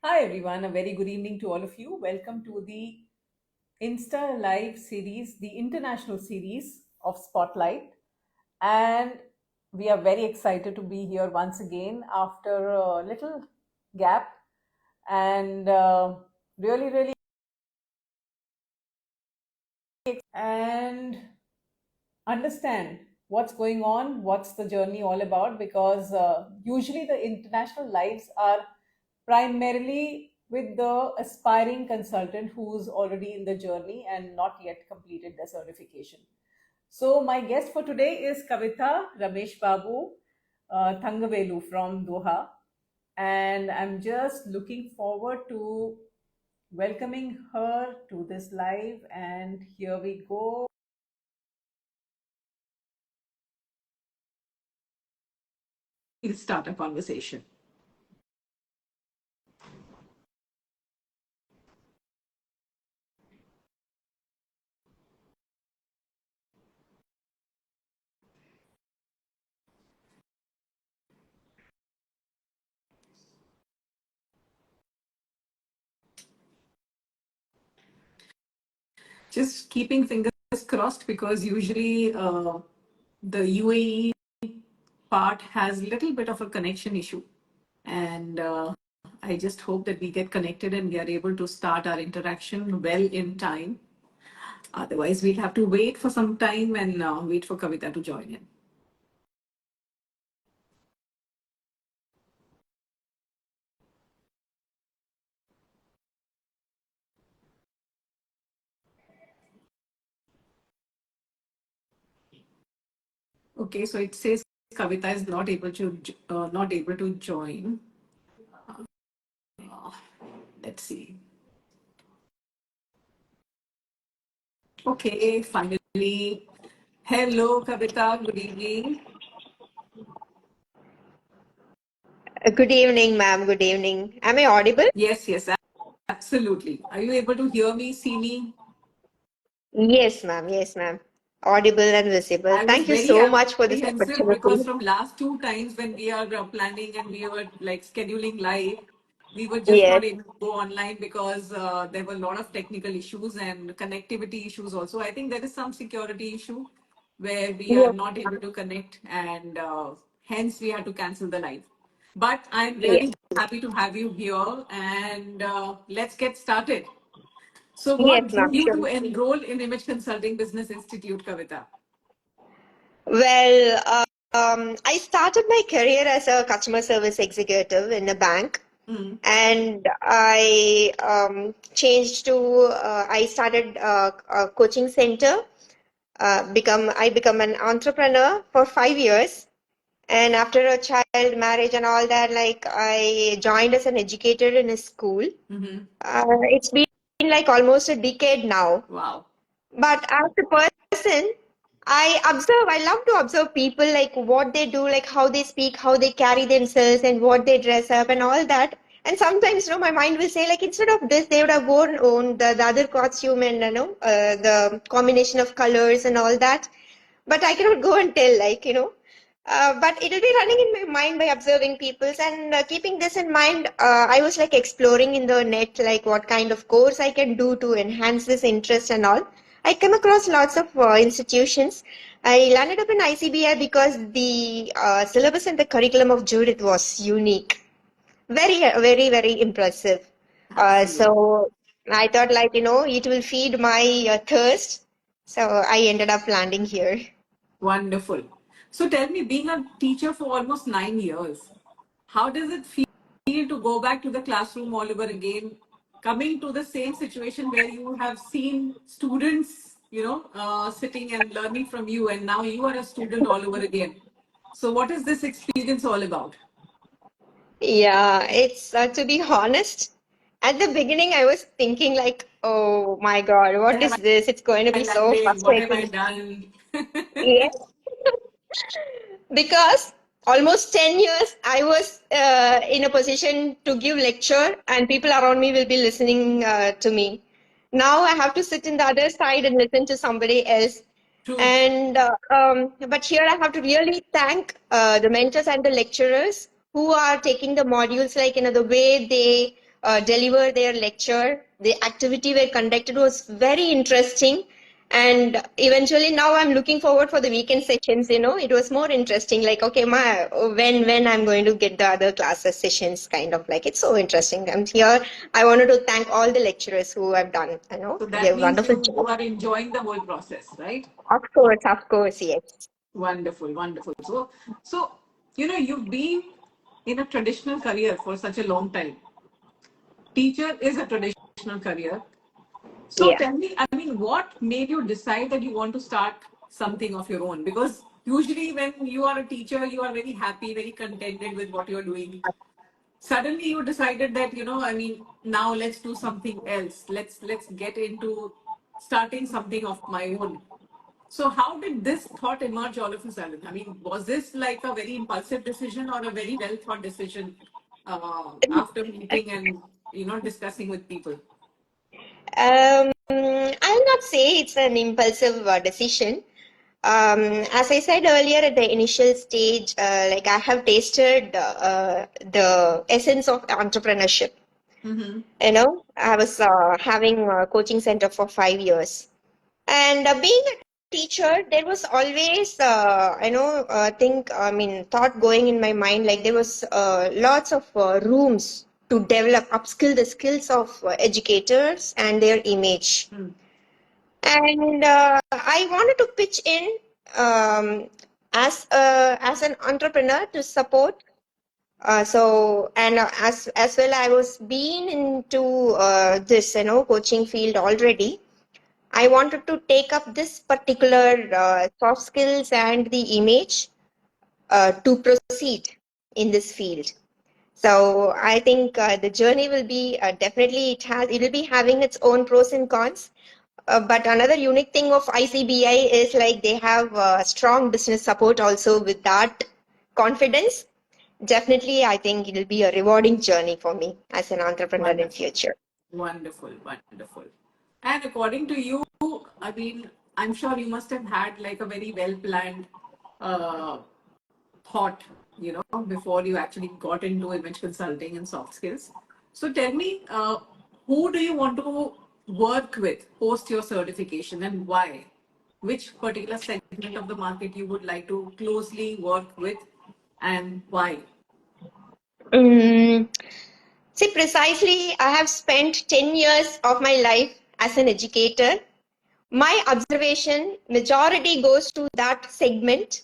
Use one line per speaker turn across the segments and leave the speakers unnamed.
Hi everyone, a very good evening to all of you. Welcome to the Insta Live series, the international series of Spotlight. And we are very excited to be here once again after a little gap and really and understand what's going on, what's the journey all about, because usually the international lives are primarily with the aspiring consultant who's already in the journey and not yet completed their certification. So, my guest for today is Kavithaa Rameshbabu Thangavelu from Doha, and I'm just looking forward to welcoming her to this live. And here we go. We'll start a conversation. Just keeping fingers crossed because usually the UAE part has a little bit of a connection issue. And I just hope that we get connected and we are able to start our interaction well in time. Otherwise, we'll have to wait for some time and wait for Kavitha to join in. Okay, so it says Kavitha is not able to join. Uh, let's see. Okay, finally. Hello, Kavitha. Good evening.
Good evening, ma'am. Good evening. Am I audible?
Yes, absolutely. Are you able to hear me, see me?
Yes, ma'am. Yes, ma'am. Audible and visible.
I was
Thank you
very
so much for this
apprehensive because
opportunity.
from last two times when we are planning and we were like scheduling live, we were just
Yes,
not able to go online because there were a lot of technical issues and connectivity issues also. I think there is some security issue where we are
yes,
not able to connect and hence we had to cancel the live. But I'm
yes,
really happy to have you here and let's get started. So,
yes,
what
ma'am.
drew you
Sure.
to enroll in Image Consulting Business Institute, Kavita?
I started my career as a customer service executive in a bank,
Mm.
and I changed to I started a coaching center. I become an entrepreneur for 5 years. And after a child marriage and all that, like I joined as an educator in a school.
Mm-hmm.
It's been like almost a decade now.
Wow.
But as a person, I love to observe people, like what they do, like how they speak, how they carry themselves, and what they dress up, and all that. And sometimes, my mind will say, like, instead of this, they would have worn the other costume and, the combination of colors and all that. But I cannot go and tell, like, but it will be running in my mind by observing people's, and keeping this in mind, I was like exploring in the net, like what kind of course I can do to enhance this interest and all. I came across lots of institutions. I landed up in ICBI because the syllabus and the curriculum of Judith was unique, very impressive.
Absolutely.
So I thought, like, it will feed my thirst. So I ended up landing here.
Wonderful. So tell me, being a teacher for almost 9 years, how does it feel to go back to the classroom all over again, coming to the same situation where you have seen students, sitting and learning from you, and now you are a student all over again. So what is this experience all about?
Yeah, it's to be honest, at the beginning I was thinking like, oh my God,
Where
what
have
is this? It's going to
I
be so
landed? What have I
frustrating.
done?
Yes, because almost 10 years I was in a position to give lecture and people around me will be listening to me. Now I have to sit in the other side and listen to somebody else.
True.
And but here I have to really thank the mentors and the lecturers who are taking the modules, like, the way they deliver their lecture. The activity were conducted was very interesting. And eventually now I'm looking forward for the weekend sessions, it was more interesting. Like, okay, when I'm going to get the other classes sessions, kind of like, it's so interesting. I'm here. I wanted to thank all the lecturers who have done,
So that
their
means
wonderful
you
job.
are enjoying the whole process, right?
Of course, yes.
Wonderful, wonderful. So you've been in a traditional career for such a long time. Teacher is a traditional career. So
Yeah.
tell me, I mean, what made you decide that you want to start something of your own? Because usually when you are a teacher, you are very happy, very contented with what you're doing. Suddenly you decided that, I mean, now let's do something else. Let's get into starting something of my own. So how did this thought emerge all of a sudden? I mean, was this like a very impulsive decision or a very well thought decision after meeting and discussing with people?
I'll not say it's an impulsive decision. As I said earlier at the initial stage, like I have tasted the essence of entrepreneurship.
Mm-hmm.
I was having a coaching center for 5 years. And being a teacher, there was always, thought going in my mind, like there was lots of rooms to develop, upskill the skills of educators and their image.
Mm.
And I wanted to pitch in as an entrepreneur to support. As well, I was being into this coaching field already. I wanted to take up this particular soft skills and the image to proceed in this field. So I think the journey will be definitely it will be having its own pros and cons. But another unique thing of ICBI is like they have strong business support also with that confidence. Definitely, I think it'll be a rewarding journey for me as an entrepreneur in
Wonderful.
future.
Wonderful, wonderful. And according to you, I mean, I'm sure you must have had like a very well planned uh, thought, before you actually got into image consulting and soft skills. So tell me, who do you want to work with post your certification and why? Which particular segment of the market you would like to closely work with and why?
Mm, See, precisely, I have spent 10 years of my life as an educator. My observation majority goes to that segment.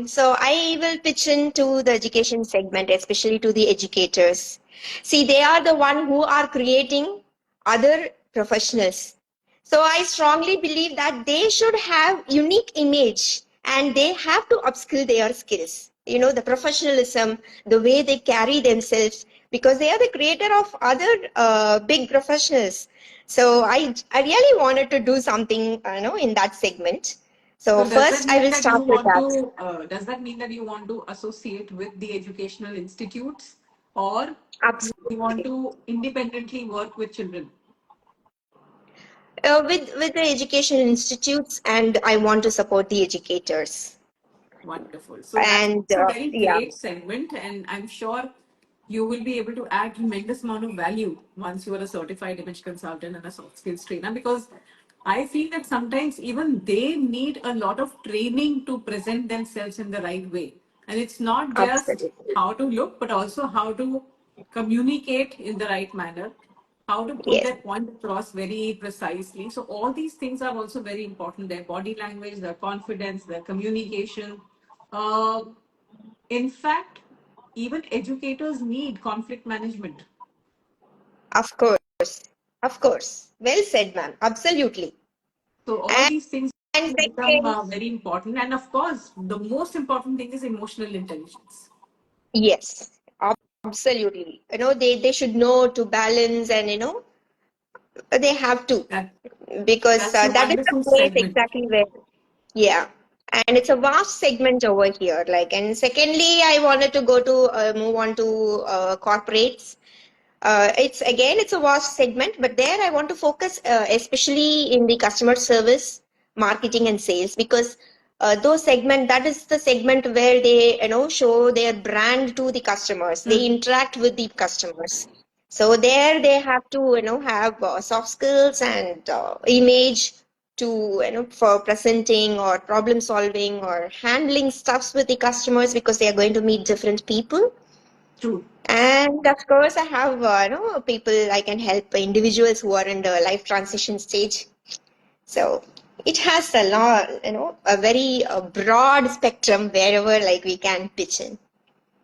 So I will pitch into the education segment, especially to the educators. See, they are the one who are creating other professionals. So I strongly believe that they should have unique image and they have to upskill their skills. The professionalism, the way they carry themselves, because they are the creator of other big professionals. So I really wanted to do something, in that segment. So
So does that
first I
mean
will
that you
start with
want
that.
to does that mean that you want to associate with the educational institutes or you want
Absolutely.
to independently work with children?
With the education institutes, and I want to support the educators.
Wonderful. So that's
And
a very
yeah,
great segment, and I'm sure you will be able to add tremendous amount of value once you are a certified image consultant and a soft skills trainer. Because I feel that sometimes even they need a lot of training to present themselves in the right way, and it's not just
absolutely.
how to look, but also how to communicate in the right manner, how to put
Yes,
that point across very precisely. So all these things are also very important. Their body language, their confidence, their communication. Uh, in fact, even educators need conflict management.
of course. Of course. Well said, ma'am. Absolutely.
So all
And,
these things
and
become
second,
very important. And of course, the most important thing is emotional intelligence.
yes, absolutely. They should know to balance and, they have to,
That
because
that's a
that is the
wonderful
place
segment.
exactly where, yeah. And it's a vast segment over here. Like, and secondly, I wanted to go to move on to corporates. It's a vast segment, but there I want to focus especially in the customer service, marketing, and sales, because those segment, that is the segment where they show their brand to the customers. They
Mm.
interact with the customers. So there they have to have soft skills and image to for presenting or problem solving or handling stuffs with the customers, because they are going to meet different people.
True.
And of course, I have people I can help, individuals who are in the life transition stage. So it has a lot, a very broad spectrum wherever like we can pitch in.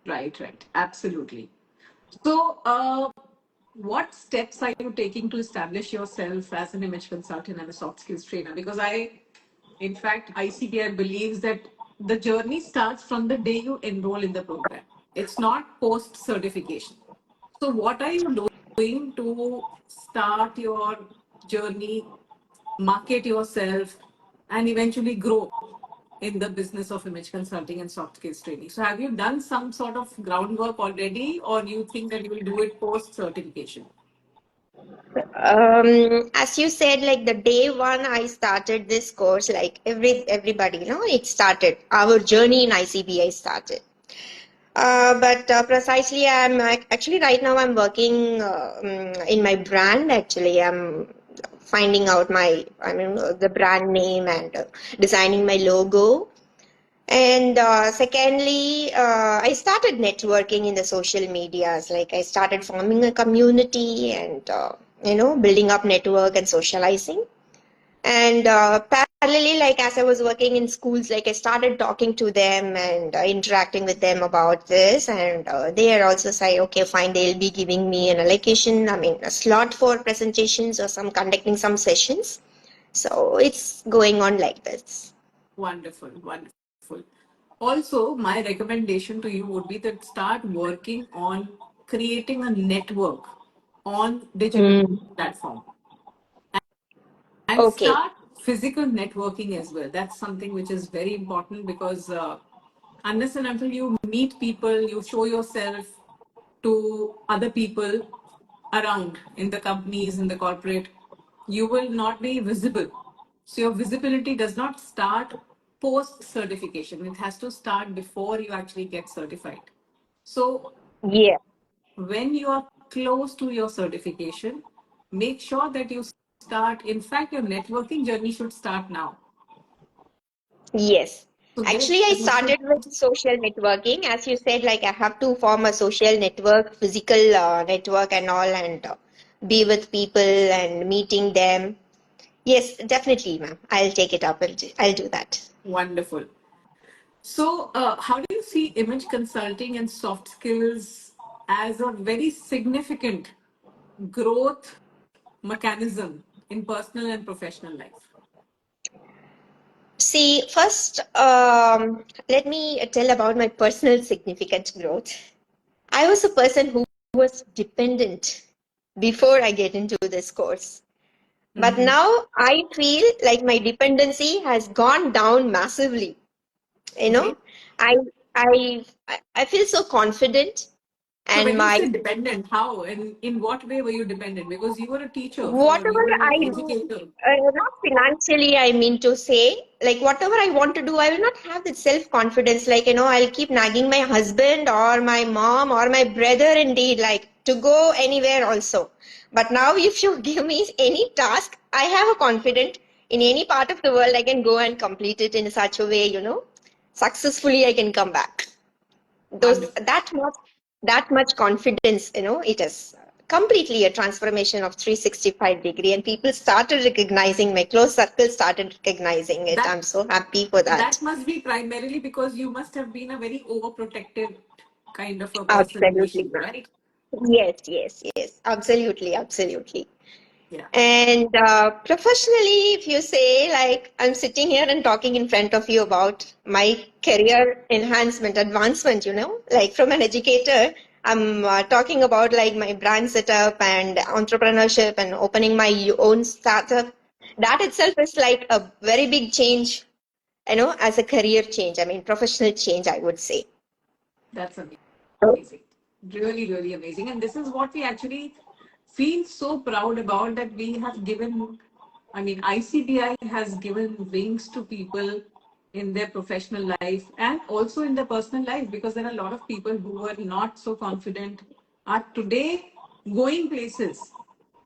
Right, right. Absolutely. So, what steps are you taking to establish yourself as an image consultant and a soft skills trainer? Because in fact, ICBI believes that the journey starts from the day you enroll in the program. It's not post certification. So, what are you doing to start your journey, market yourself, and eventually grow in the business of image consulting and soft skills training? So, have you done some sort of groundwork already, or do you think that you will do it post certification?
As you said, like the day one I started this course, like everybody, it started. Our journey in ICBI started. But precisely, actually right now I'm working in my brand. Actually, I'm finding out the brand name and designing my logo. And secondly, I started networking in the social medias. Like I started forming a community and building up network and socializing. And parallelly, like as I was working in schools, like I started talking to them and interacting with them about this. And they are also say, okay, fine, they'll be giving me an allocation, a slot for presentations or some conducting some sessions. So it's going on like this.
Wonderful, wonderful. Also, my recommendation to you would be that start working on creating a network on digital
Mm.
platform and
Okay.
start physical networking as well. That's something which is very important because unless and until you meet people, you show yourself to other people around in the companies, in the corporate, you will not be visible. So your visibility does not start post certification. It has to start before you actually get certified. So
Yeah.
when you are close to your certification, make sure that you start. In fact, your networking journey should start now.
Yes.
So get
Actually, I started
connected.
with social networking. As you said, like I have to form a social network, physical network and all, and be with people and meeting them. Yes, definitely, ma'am. I'll take it up. I'll do that.
Wonderful. So, how do you see image consulting and soft skills as a very significant growth mechanism in personal and professional life?
See, first, let me tell about my personal significant growth. I was a person who was dependent before I get into this course. But
Mm-hmm.
now I feel like my dependency has gone down massively. You
Okay.
know, I I feel so confident,
So,
and
when you
my
say dependent, how and in what way were you dependent? Because you were a teacher for, you
whatever
were an
I do,
educator.
not financially, I mean to say, like whatever I want to do, I will not have that self-confidence. Like, I'll keep nagging my husband or my mom or my brother, indeed, like to go anywhere also. But now, if you give me any task, I have a confidence in any part of the world, I can go and complete it in such a way, successfully I can come back. Those
Wonderful.
that much confidence, it is completely a transformation of 365-degree, and people started recognizing, my close circle started recognizing it.
That
I'm so happy for that.
that must be primarily because you must have been a very overprotective kind of a person
Absolutely,
initially,
ma'am.
right?
Yes, yes, yes, absolutely, absolutely.
Yeah.
And professionally, if you say, like, I'm sitting here and talking in front of you about my career enhancement, advancement, like from an educator, I'm talking about like my brand setup and entrepreneurship and opening my own startup. That itself is like a very big change, as a career change. I mean, professional change, I would say.
That's amazing. Really, really amazing. And this is what we actually feel so proud about that we have given, I mean, ICBI has given wings to people in their professional life and also in their personal life, because there are a lot of people who were not so confident are today going places,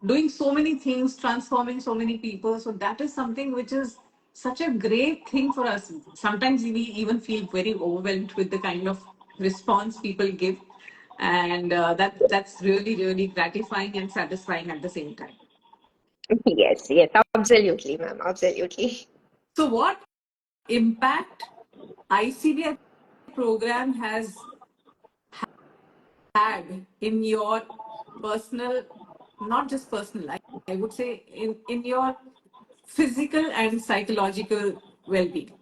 doing so many things, transforming so many people. So that is something which is such a great thing for us. Sometimes we even feel very overwhelmed with the kind of response people give, and that's really really gratifying and satisfying at the same time.
Yes, yes, absolutely, ma'am, absolutely.
So what impact ICBI program has had in your personal, not just personal life, I would say in your physical and psychological well-being?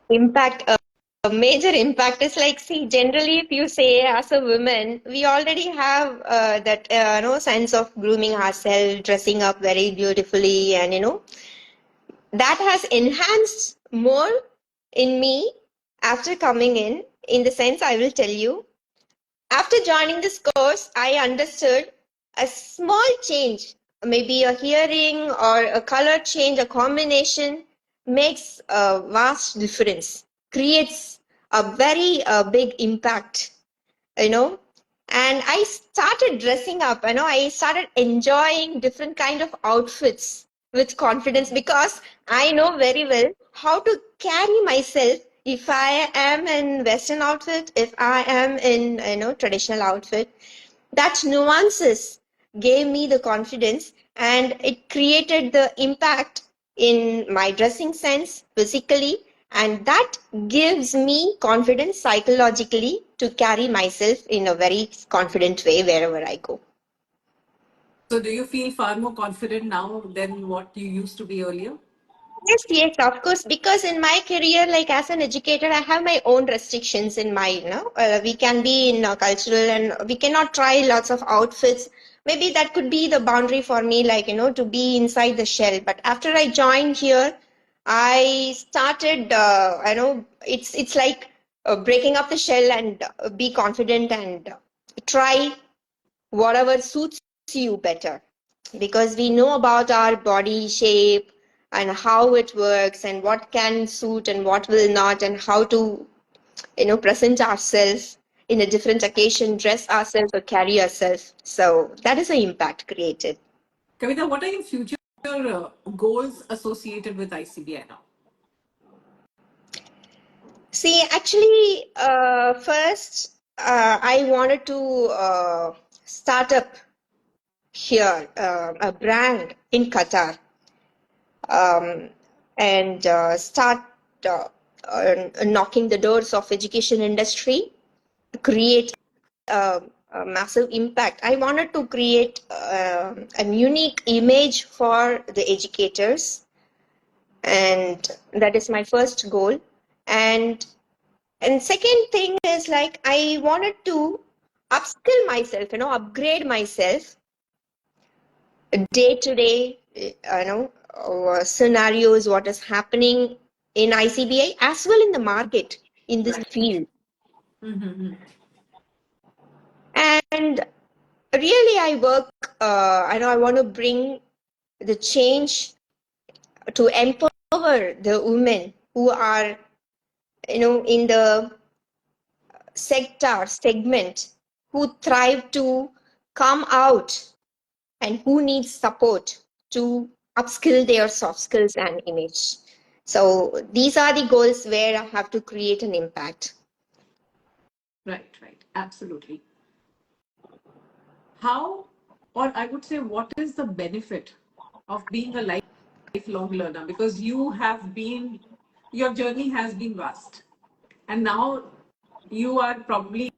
Impact, a major impact is like, see, generally, if you say as a woman, we already have that sense of grooming ourselves, dressing up very beautifully, and that has enhanced more in me after coming in the sense I will tell you. After joining this course, I understood a small change, maybe a hearing or a color change, a combination makes a vast difference, creates a very big impact, you know. And I started dressing up, I started enjoying different kind of outfits with confidence because I know very well how to carry myself if I am in western outfit, if I am in traditional outfit. That nuances gave me the confidence, and it created the impact in my dressing sense physically, and that gives me confidence psychologically to carry myself in a very confident way wherever I go.
So do you feel far more confident now than what you used to be earlier?
Yes, yes, of course. Because in my career, like as an educator, I have my own restrictions in my, we can be in cultural and we cannot try lots of outfits. Maybe that could be the boundary for me, like, to be inside the shell. But after I joined here, I started, it's like breaking up the shell and be confident and try whatever suits you better, because we know about our body shape and how it works and what can suit and what will not, and how to present ourselves in a different occasion, dress ourselves or carry ourselves. So that is the impact created.
Kavita, what are your future goals associated with ICBI now?
See, actually, first I wanted to start up here a brand in Qatar, um, and start knocking the doors of education industry to create a massive impact. I wanted to create a unique image for the educators, and that is my first goal. And second thing is, like, I wanted to upskill myself, upgrade myself day to day, scenarios, what is happening in ICBI as well in the market in this
Right.
field.
Mm-hmm.
And really, I work, I want to bring the change to empower the women who are, in the sector, segment, who thrive to come out and who needs support to upskill their soft skills and image. So these are the goals where I have to create an impact.
Right, right. Absolutely. How, or I would say, what is the benefit of being a lifelong learner? Because you have been, your journey has been vast. And now you are probably,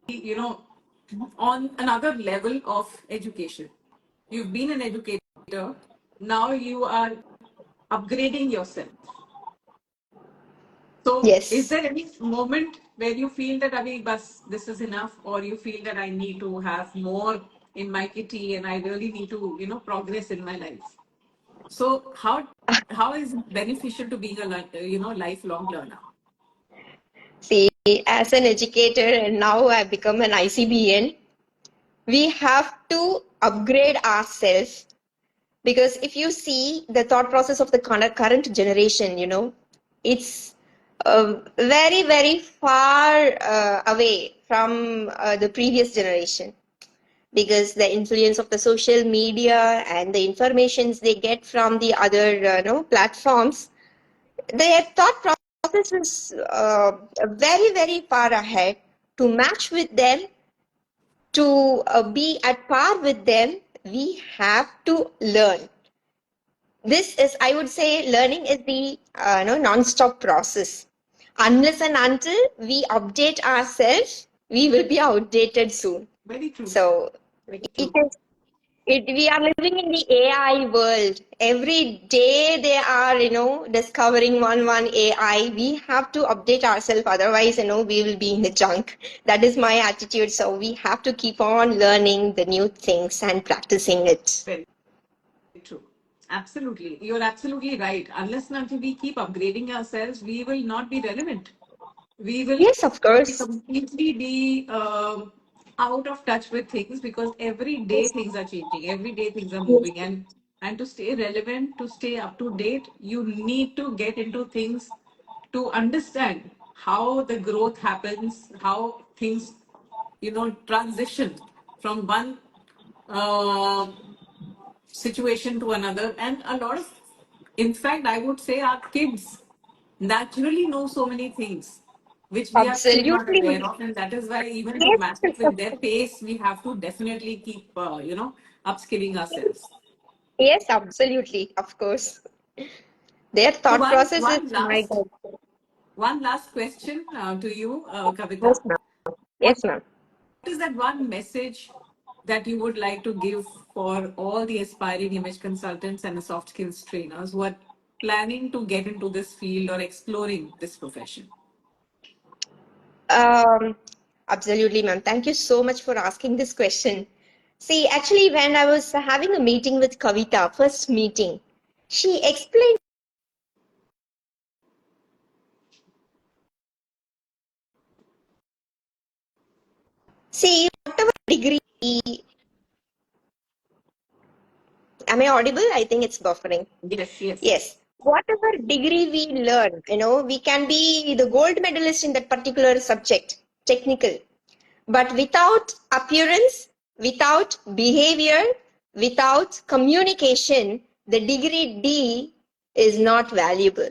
on another level of education. You've been an educator. Now you are upgrading yourself. So, is
Yes.
there any moment where you feel that, Abhi, bas, this is enough, or you feel that I need to have more in my kitty and I really need to, progress in my life? So, how is it beneficial to being a lifelong learner?
See, as an educator and now I've become an ICBN, we have to upgrade ourselves Because if you see the thought process of the current generation, it's very, very far away from the previous generation, because the influence of the social media and the informations they get from the other platforms, their thought process is very, very far ahead. To match with them, to be at par with them, we have to learn. This is, I would say, learning is the non-stop process. Unless and until we update ourselves, we will be outdated soon.
Very true.
So
Very
it
true.
is. We are living in the AI world. Every day they are, discovering one AI. We have to update ourselves. Otherwise, we will be in the junk. That is my attitude. So we have to keep on learning the new things and practicing it.
Very true. Absolutely. You're absolutely right. Unless and until we keep upgrading ourselves, we will not be relevant. We will
Yes, of course.
completely be out of touch with things, because every day things are changing, every day things are
Yes.
moving, and to stay relevant, to stay up to date, you need to get into things, to understand how the growth happens, how things transition from one uh, situation to another. And a lot of, in fact, I would say our kids naturally know so many things which we are still not aware
Absolutely.
of, and that is why, even to
Yes,
match it with their pace, we have to definitely keep upskilling ourselves.
yes, absolutely. Of course. Their
So
thought
one
process is,
one
my
last
God.
one last question to you,
Yes,
Kavita.
ma'am.
What
Yes, ma'am.
is that one message that you would like to give for all the aspiring image consultants and the soft skills trainers who are planning to get into this field or exploring this profession?
Um, Absolutely, ma'am. Thank you so much for asking this question. See, actually, when I was having a meeting with Kavitha, first meeting, she explained, see, whatever degree, am I audible? I think it's buffering.
Yes, yes.
Yes. Whatever degree we learn, we can be the gold medalist in that particular subject, technical. But without appearance, without behavior, without communication, the degree D is not valuable.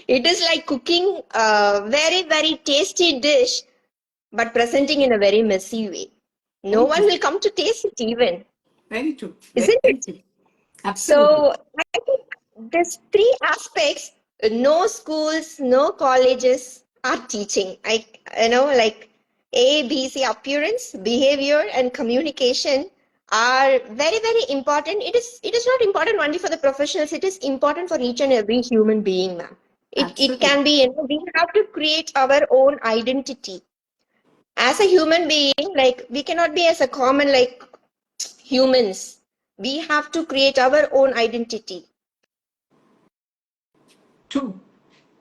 It is like cooking a very, very tasty dish, but presenting in a very messy way. No
Very
one
true.
will come to taste it even,
Very true.
isn't
Very
it?
true. Absolutely.
So I think there's three aspects. No schools, no colleges are teaching. Like A, B, C, appearance, behavior, and communication are very, very important. It is not important only for the professionals. It is important for each and every human being, ma'am. It
Absolutely.
can be, we have to create our own identity. As a human being, like we cannot be as a common like humans. We have to create our own identity.
True.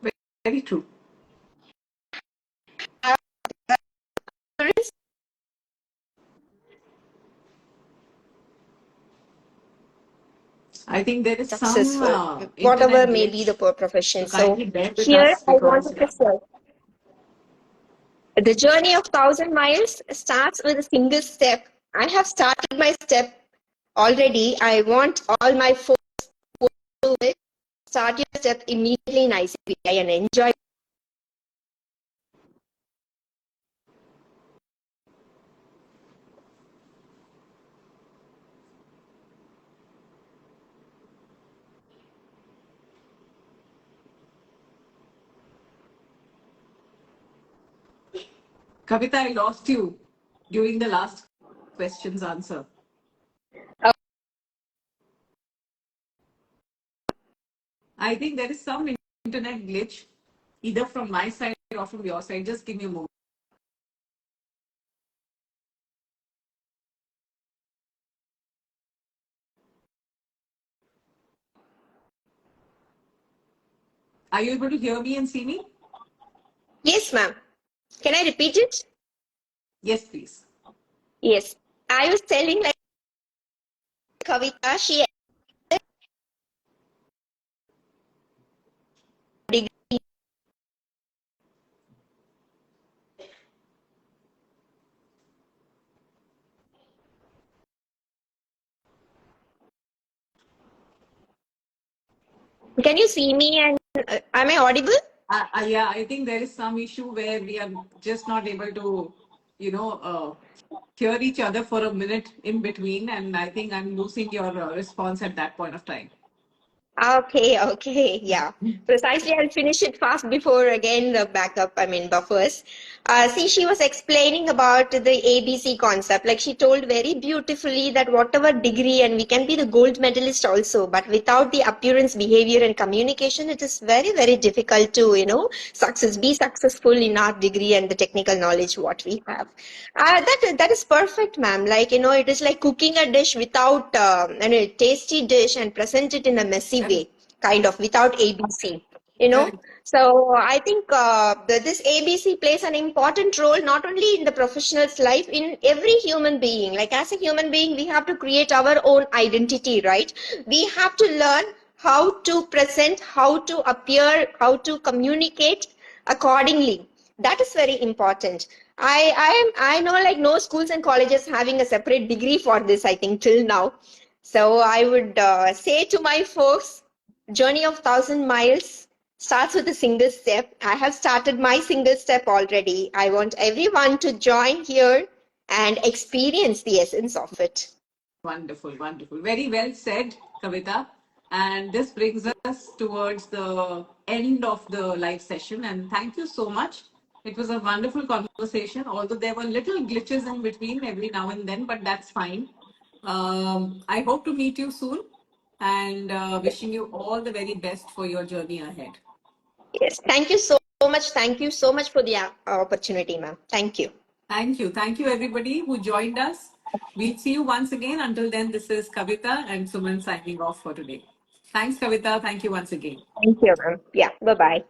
Very, very true. I think there is some
Successful, whatever
internet
may be the
glitch.
profession.
So
So
kindly bear with
here
us,
I
because
wanted to say the journey of 1,000 miles starts with a single step. I have started my step already. I want all my folks to start your step immediately in ICBI and enjoy.
Kavita, I lost you during the last question's answer. I think there is some internet glitch, either from my side or from your side. Just give me a moment. Are you able to hear me and see me?
Yes, ma'am. Can I repeat it?
Yes, please.
Yes. I was telling like Kavita, she Can you see me and am I audible?
Yeah, I think there is some issue where we are just not able to, hear each other for a minute in between, and I think I'm losing your response at that point of time.
Okay, okay, yeah. Precisely, I'll finish it fast before again the backup, I mean, buffers. See, she was explaining about the ABC concept. Like she told very beautifully that whatever degree, and we can be the gold medalist also, but without the appearance, behavior, and communication, it is very, very difficult to, be successful in our degree and the technical knowledge what we have. That is perfect, ma'am. Like it is like cooking a dish without a tasty dish and present it in a messy
Correct.
way, kind of without ABC. You know.
Correct.
So I think this ABC plays an important role not only in the professional's life, in every human being. Like as a human being, we have to create our own identity, right? We have to learn how to present, how to appear, how to communicate accordingly. That is very important. I know like no schools and colleges having a separate degree for this, I think, till now. So I would say to my folks, journey of 1,000 miles starts with a single step. I have started my single step already. I want everyone to join here and experience the essence of it.
Wonderful, wonderful. Very well said, Kavita. And this brings us towards the end of the live session. And thank you so much. It was a wonderful conversation, although there were little glitches in between every now and then, but that's fine. I hope to meet you soon and wishing you all the very best for your journey ahead.
Yes, thank you so much. Thank you so much for the opportunity, ma'am. Thank you.
Thank you. Thank you, everybody who joined us. We'll see you once again. Until then, this is Kavita and Suman signing off for today. Thanks, Kavita. Thank you once again.
Thank you, ma'am. Yeah, bye bye.